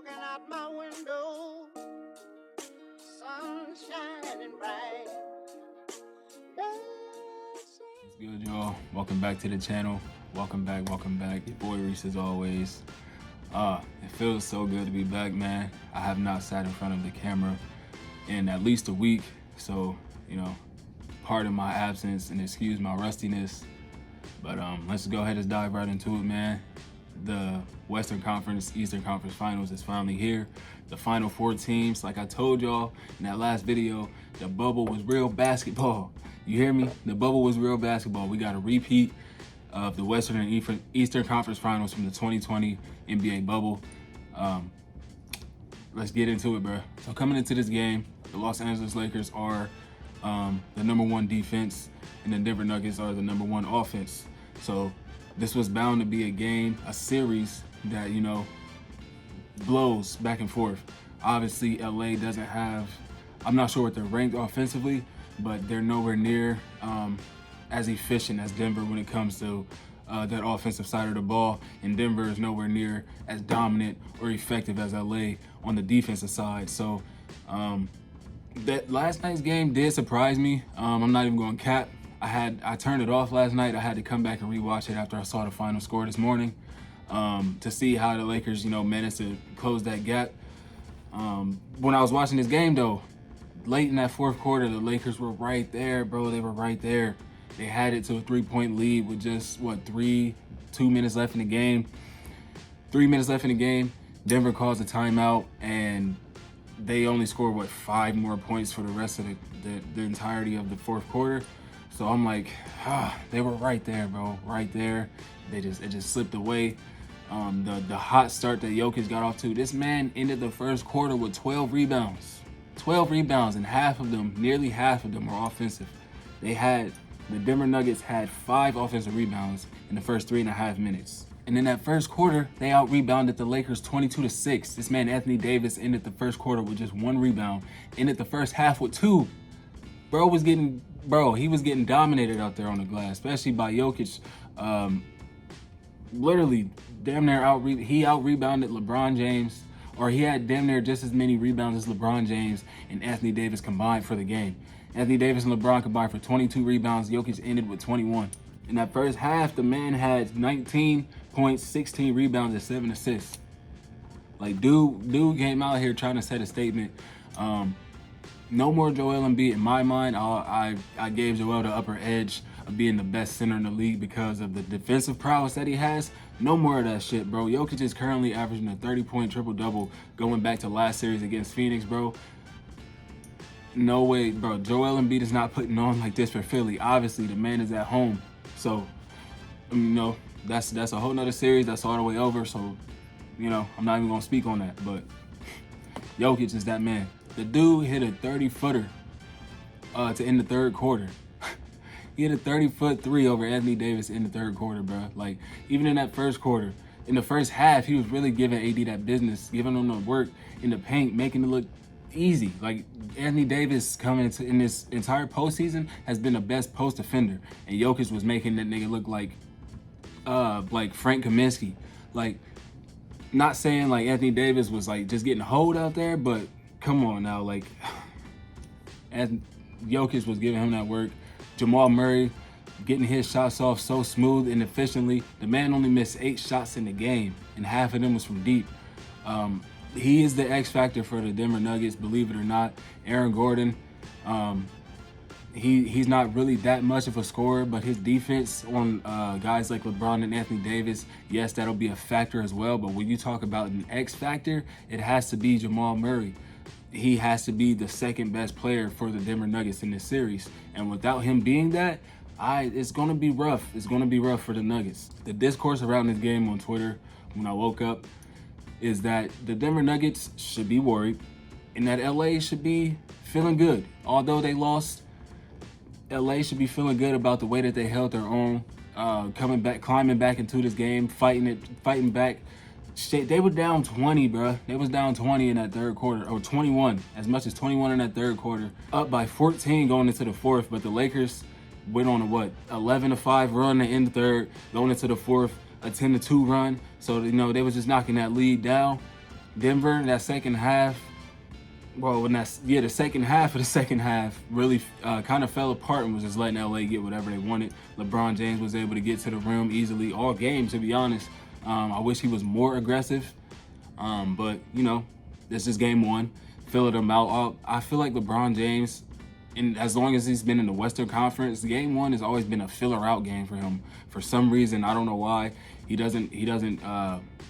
Looking out my window, sun shining bright. What's good, y'all? Welcome back to the channel. Welcome back. Your boy Reese as always. It feels so good to be back, man. I have not sat in front of the camera in at least a week, so pardon my absence and excuse my rustiness. But let's go ahead and dive right into it, man. The Western Conference, Eastern Conference Finals is finally here. The final four teams, like I told y'all in that last video, the bubble was real basketball. You hear me? The bubble was real basketball. We got a repeat of the Western and Eastern Conference Finals from the 2020 NBA bubble. Let's get into it, bro. So coming into this game, the Los Angeles Lakers are the #1 defense, and the Denver Nuggets are the #1 offense. So this was bound to be a game, a series that, blows back and forth. Obviously, LA doesn't have, I'm not sure what they're ranked offensively, but they're nowhere near as efficient as Denver when it comes to that offensive side of the ball. And Denver is nowhere near as dominant or effective as LA on the defensive side. So that last night's game did surprise me. I'm not even going to cap. I turned it off last night. I had to come back and rewatch it after I saw the final score this morning to see how the Lakers, managed to close that gap. When I was watching this game, though, late in that fourth quarter, the Lakers were right there, bro. They were right there. They had it to a 3-point lead with just, 2 minutes left in the game. 3 minutes left in the game. Denver calls a timeout, and they only scored, 5 more points for the rest of the entirety of the fourth quarter. So I'm like, they were right there, bro, right there. It just slipped away. The hot start that Jokic got off to, this man ended the first quarter with 12 rebounds. 12 rebounds, and nearly half of them were offensive. The Denver Nuggets had 5 offensive rebounds in the first 3.5 minutes. And in that first quarter, they out-rebounded the Lakers 22-6. This man, Anthony Davis, ended the first quarter with just 1 rebound, ended the first half with 2. He was getting dominated out there on the glass, especially by Jokic. Literally, damn near out-rebounded LeBron James, or he had damn near just as many rebounds as LeBron James and Anthony Davis combined for the game. Anthony Davis and LeBron combined for 22 rebounds. Jokic ended with 21. In that first half, the man had 19 points, 16 rebounds, and 7 assists. Like, dude came out here trying to set a statement. No more Joel Embiid in my mind. I gave Joel the upper edge of being the best center in the league because of the defensive prowess that he has. No more of that shit, bro. Jokic is currently averaging a 30-point triple-double going back to last series against Phoenix, bro. No way, bro. Joel Embiid is not putting on like this for Philly. Obviously, the man is at home. So, that's a whole nother series. That's all the way over. So, I'm not even going to speak on that. But Jokic is that man. The dude hit a 30-footer to end the third quarter. He hit a 30-foot 3 over Anthony Davis in the third quarter, bro. Like, even in that first quarter, in the first half, he was really giving AD that business, giving him the work in the paint, making it look easy. Like, Anthony Davis coming into in this entire postseason has been the best post defender, and Jokic was making that nigga look like Frank Kaminsky. Like, not saying like Anthony Davis was like just getting hold out there, but come on now, like, as Jokic was giving him that work. Jamal Murray getting his shots off so smooth and efficiently. The man only missed 8 shots in the game, and half of them was from deep. He is the X factor for the Denver Nuggets, believe it or not. Aaron Gordon, he's not really that much of a scorer, but his defense on guys like LeBron and Anthony Davis, yes, that'll be a factor as well. But when you talk about an X factor, it has to be Jamal Murray. He has to be the second best player for the Denver Nuggets in this series. And without him being that, it's going to be rough. It's going to be rough for the Nuggets. The discourse around this game on Twitter when I woke up is that the Denver Nuggets should be worried and that LA should be feeling good. Although they lost, LA should be feeling good about the way that they held their own, coming back, climbing back into this game, fighting back. Shit, they were down 20, bro. They was down 20 in that third quarter, or 21, as much as 21 in that third quarter. Up by 14 going into the fourth, but the Lakers went on a 11-5 run to end the third, going into the fourth, a 10-2 run. So they was just knocking that lead down. Denver in that second half, the second half of the second half really kind of fell apart and was just letting LA get whatever they wanted. LeBron James was able to get to the rim easily all game, to be honest. I wish he was more aggressive, but this is game one. Filling them out. I feel like LeBron James, and as long as he's been in the Western Conference, game one has always been a filler out game for him. For some reason, I don't know why he doesn't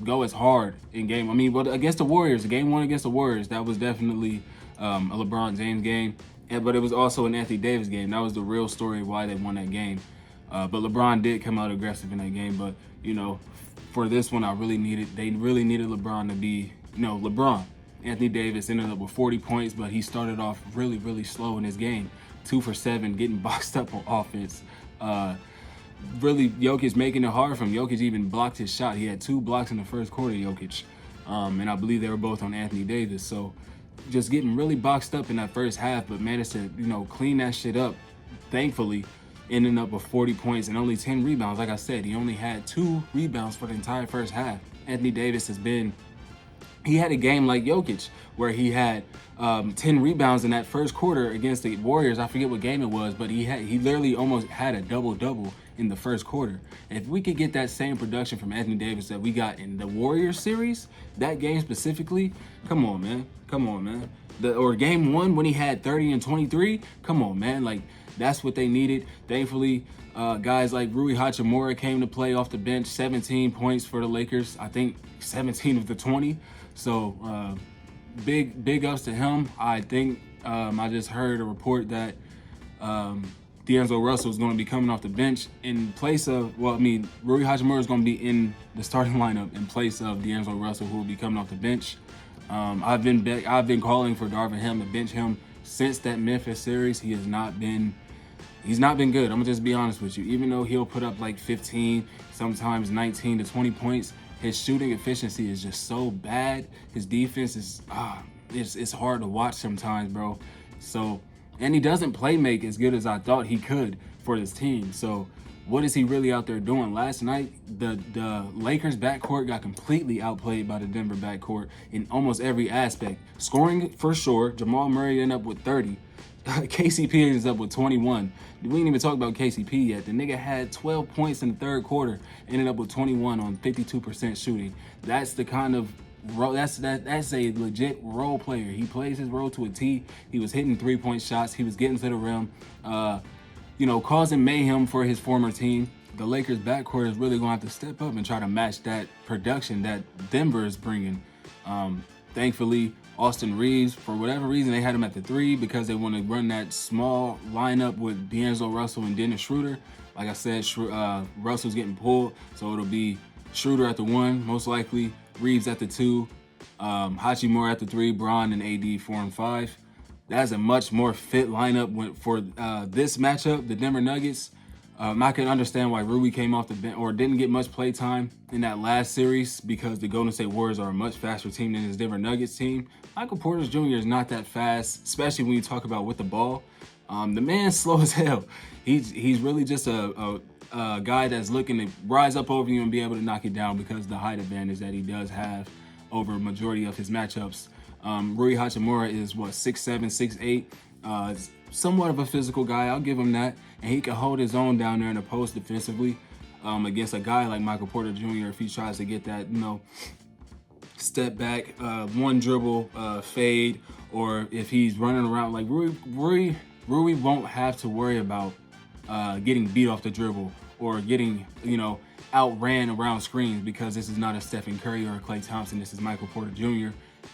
go as hard in game. I mean, but against the Warriors, game one against the Warriors, that was definitely a LeBron James game, but it was also an Anthony Davis game. That was the real story of why they won that game. But LeBron did come out aggressive in that game. But for this one, they really needed LeBron to be LeBron. Anthony Davis ended up with 40 points, but he started off really, really slow in his game. 2 for 7, getting boxed up on offense. Really, Jokic making it hard for him. Jokic even blocked his shot. He had 2 blocks in the first quarter, Jokic. And I believe they were both on Anthony Davis. So just getting really boxed up in that first half, but managed to, clean that shit up, thankfully, ending up with 40 points and only 10 rebounds. Like I said, he only had 2 rebounds for the entire first half. Anthony Davis he had a game like Jokic where he had 10 rebounds in that first quarter against the Warriors. I forget what game it was, but he literally almost had a double-double in the first quarter. If we could get that same production from Anthony Davis that we got in the Warriors series, that game specifically, come on, man. Or game one when he had 30 and 23, come on, man. Like, that's what they needed. Thankfully, guys like Rui Hachimura came to play off the bench, 17 points for the Lakers. I think 17 of the 20. So big ups to him. I think I just heard a report that D'Angelo Russell is going to be coming off the bench in place of, Rui Hachimura is going to be in the starting lineup in place of D'Angelo Russell, who will be coming off the bench. I've been calling for Darvin Ham to bench him since that Memphis series. He's not been good. I'm gonna just be honest with you. Even though he'll put up like 15, sometimes 19 to 20 points, his shooting efficiency is just so bad. His defense is it's hard to watch sometimes, bro. So, and he doesn't play make as good as I thought he could for this team. So what is he really out there doing? Last night, the Lakers backcourt got completely outplayed by the Denver backcourt in almost every aspect. Scoring for sure, Jamal Murray ended up with 30. KCP ends up with 21. We didn't even talk about KCP yet. The nigga had 12 points in the third quarter, ended up with 21 on 52% shooting. That's the kind of role. That's a legit role player. He plays his role to a T. He was hitting 3-point shots. He was getting to the rim. Causing mayhem for his former team. The Lakers backcourt is really going to have to step up and try to match that production that Denver is bringing. Thankfully, Austin Reeves, for whatever reason, they had him at the 3 because they want to run that small lineup with D'Angelo Russell and Dennis Schroeder. Like I said, Russell's getting pulled, so it'll be Schroeder at the 1, most likely, Reeves at the 2, Hachimura at the 3, Bron and AD 4 and 5. That's a much more fit lineup for this matchup, the Denver Nuggets. I can understand why Rui came off the bench or didn't get much play time in that last series because the Golden State Warriors are a much faster team than his Denver Nuggets team. Michael Porter Jr. is not that fast, especially when you talk about with the ball. The man's slow as hell. He's really just a guy that's looking to rise up over you and be able to knock it down because of the height advantage that he does have over a majority of his matchups. Rui Hachimura is 6'7", 6'8", somewhat of a physical guy. I'll give him that, and he can hold his own down there in the post defensively against a guy like Michael Porter Jr. if he tries to get that step back, one dribble fade, or if he's running around like Rui won't have to worry about getting beat off the dribble or getting outran around screens because this is not a Stephen Curry or a Klay Thompson. This is Michael Porter Jr.,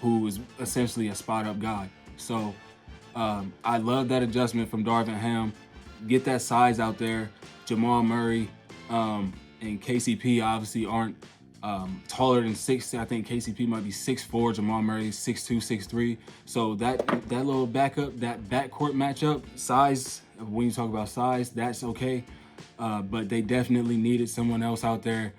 who is essentially a spot-up guy. So I love that adjustment from Darvin Ham. Get that size out there. Jamal Murray and KCP obviously aren't taller than 6. I think KCP might be 6'4". Jamal Murray is 6'2", 6'3". So that little backup, that backcourt matchup, size, when you talk about size, that's okay. But they definitely needed someone else out there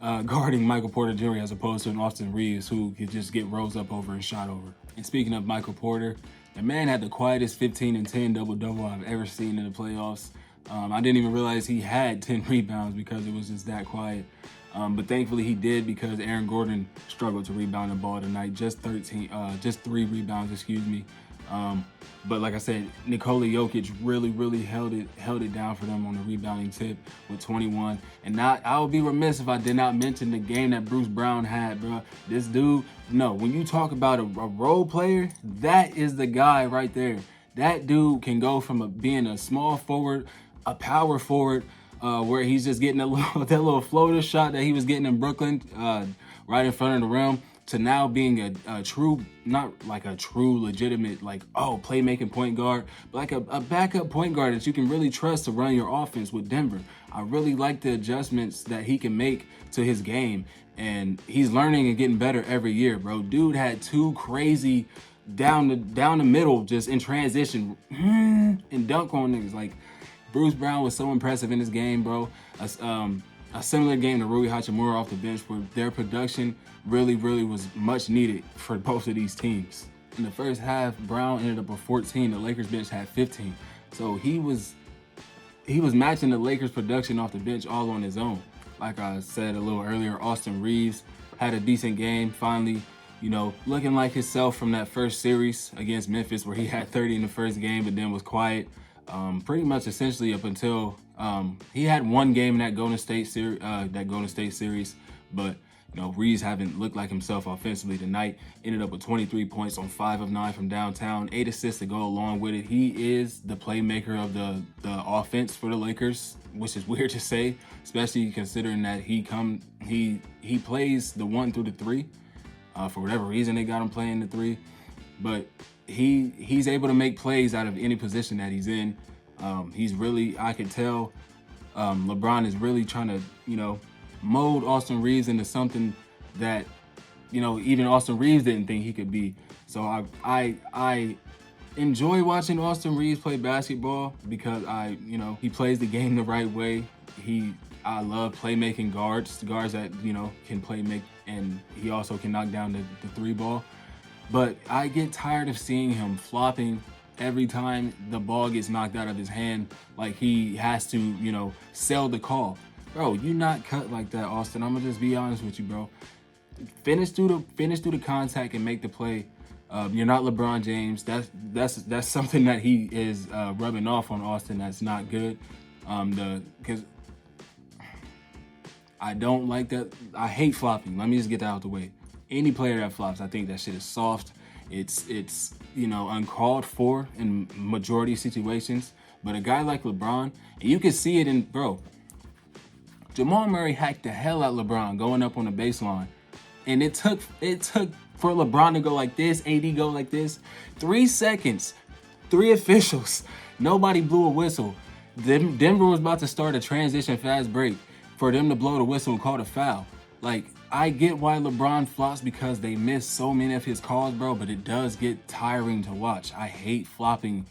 guarding Michael Porter Jr. as opposed to an Austin Reeves who could just get rose up over and shot over. And speaking of Michael Porter, the man had the quietest 15 and 10 double-double I've ever seen in the playoffs. I didn't even realize he had 10 rebounds because it was just that quiet. But thankfully he did, because Aaron Gordon struggled to rebound the ball tonight. Just 3 rebounds, excuse me. But like I said, Nikola Jokic really held it down for them on the rebounding tip with 21. And I would be remiss if I did not mention the game that Bruce Brown had, bro. This dude, no, when you talk about a role player, that is the guy right there. That dude can go from being a small forward, a power forward, where he's just getting that little floater shot that he was getting in Brooklyn, right in front of the rim, to now being a true, not like a true legitimate, like, playmaking point guard, but like a backup point guard that you can really trust to run your offense with Denver. I really like the adjustments that he can make to his game, and he's learning and getting better every year, bro. Dude had 2 crazy down the middle, just in transition, and dunk on niggas. Like, Bruce Brown was so impressive in this game, bro. A similar game to Rui Hachimura off the bench, where their production really was much needed for both of these teams. In the first half, Brown ended up with 14. The Lakers bench had 15. So he was matching the Lakers production off the bench all on his own. Like I said a little earlier, Austin Reeves had a decent game. Finally, looking like himself from that first series against Memphis, where he had 30 in the first game, but then was quiet. Pretty much essentially up until he had one game in that Golden State series, but Reeves haven't looked like himself offensively tonight. Ended up with 23 points on 5 of 9 from downtown, 8 assists to go along with it. He is the playmaker of the offense for the Lakers, which is weird to say, especially considering that he plays the 1 through the 3. For whatever reason, they got him playing the 3, but he's able to make plays out of any position that he's in. He's really, I can tell, LeBron is really trying to, mold Austin Reeves into something that, even Austin Reeves didn't think he could be. So I enjoy watching Austin Reeves play basketball, because he plays the game the right way. I love playmaking guards that, can play make, and he also can knock down the 3 ball. But I get tired of seeing him flopping every time the ball gets knocked out of his hand, like he has to, sell the call. Bro, you're not cut like that, Austin. I'm gonna just be honest with you, bro. Finish through the contact and make the play. You're not LeBron James. That's something that he is rubbing off on Austin. That's not good. Because I don't like that. I hate flopping. Let me just get that out the way. Any player that flops, I think that shit is soft. It's uncalled for in majority situations. But a guy like LeBron, and you can see it in, bro, Jamal Murray hacked the hell out of LeBron going up on the baseline. And it took for LeBron to go like this, AD go like this. 3 seconds, 3 officials. Nobody blew a whistle. Denver was about to start a transition fast break for them to blow the whistle and call the foul. Like, I get why LeBron flops, because they miss so many of his calls, bro, but it does get tiring to watch. I hate flopping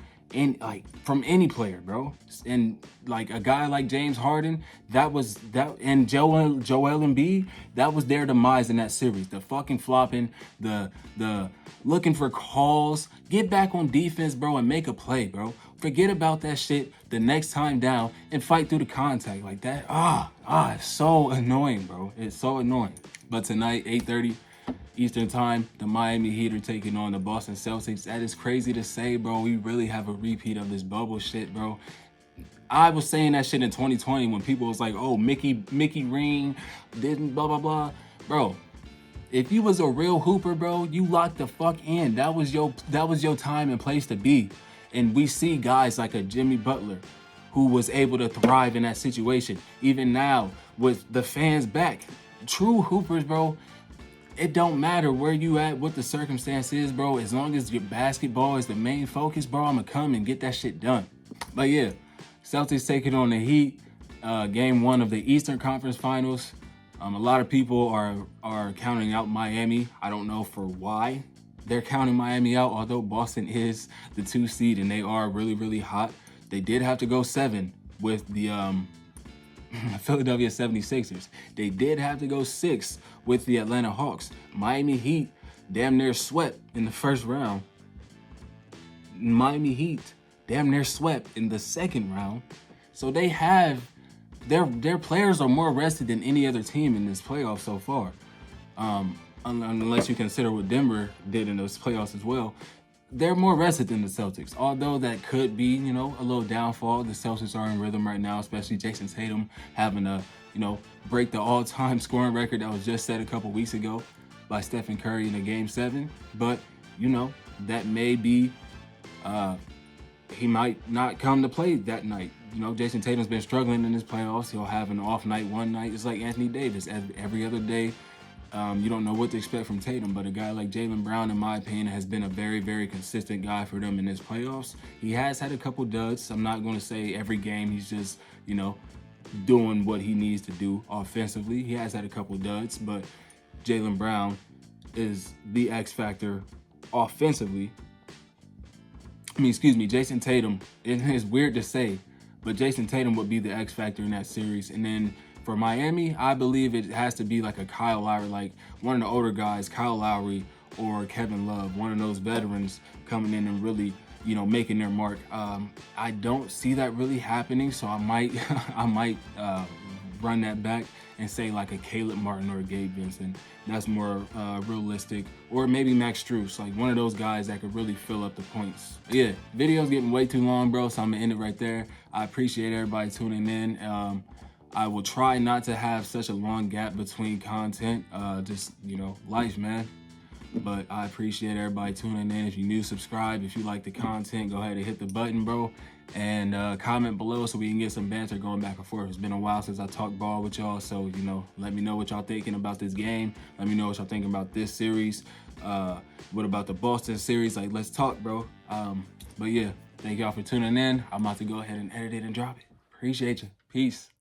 from any player, bro. And like a guy like James Harden, and Joel Embiid, that was their demise in that series. The fucking flopping, the looking for calls. Get back on defense, bro, and make a play, bro. Forget about that shit the next time down and fight through the contact like that. It's so annoying, bro. It's so annoying. But tonight, 8:30 Eastern time, the Miami Heat are taking on the Boston Celtics. That is crazy to say, bro. We really have a repeat of this bubble shit, bro. I was saying that shit in 2020 when people was like, oh, Mickey Ring didn't blah, blah, blah. Bro, if you was a real hooper, bro, you locked the fuck in. That was your time and place to be. And we see guys like a Jimmy Butler who was able to thrive in that situation. Even now, with the fans back, true hoopers, bro, it don't matter where you at, what the circumstance is, bro. As long as your basketball is the main focus, bro, I'm gonna come and get that shit done. But yeah, Celtics taking on the Heat, game 1 of the Eastern Conference Finals. A lot of people are counting out Miami. I don't know for why they're counting Miami out, although Boston is the 2 seed and they are really hot. They did have to go 7 with the Philadelphia 76ers. They did have to go 6 with the Atlanta Hawks. Miami Heat damn near swept in the first round. Miami Heat damn near swept in the second round. So they have their players are more rested than any other team in this playoff so far. Unless you consider what Denver did in those playoffs as well. They're more rested than the Celtics. Although that could be, you know, a little downfall. The Celtics are in rhythm right now, especially Jason Tatum having to, you know, break the all-time scoring record that was just set a couple weeks ago by Stephen Curry in a Game 7. But, you know, that may be, he might not come to play that night. You know, Jason Tatum's been struggling in his playoffs. He'll have an off night one night. It's like Anthony Davis. Every other day, you don't know what to expect from Tatum, but a guy like Jaylen Brown, in my opinion, has been a very, very consistent guy for them in this playoffs. He has had a couple duds. I'm not going to say every game he's just, you know, doing what he needs to do offensively. He has had a couple duds, but Jaylen Brown is the X factor offensively. Jason Tatum, it is weird to say, but Jason Tatum would be the X factor in that series. And then for Miami, I believe it has to be like a Kyle Lowry, like one of the older guys, Kyle Lowry or Kevin Love, one of those veterans coming in and really, you know, making their mark. I don't see that really happening, so I might run that back and say like a Caleb Martin or a Gabe Vincent. That's more realistic. Or maybe Max Strus, like one of those guys that could really fill up the points. Yeah, video's getting way too long, bro, so I'm gonna end it right there. I appreciate everybody tuning in. I will try not to have such a long gap between content. Just, you know, life, man. But I appreciate everybody tuning in. If you're new, subscribe. If you like the content, go ahead and hit the button, bro. And comment below so we can get some banter going back and forth. It's been a while since I talked ball with y'all. So, you know, let me know what y'all thinking about this game. Let me know what y'all thinking about this series. What about the Boston series? Like, let's talk, bro. But yeah, thank y'all for tuning in. I'm about to go ahead and edit it and drop it. Appreciate you. Peace.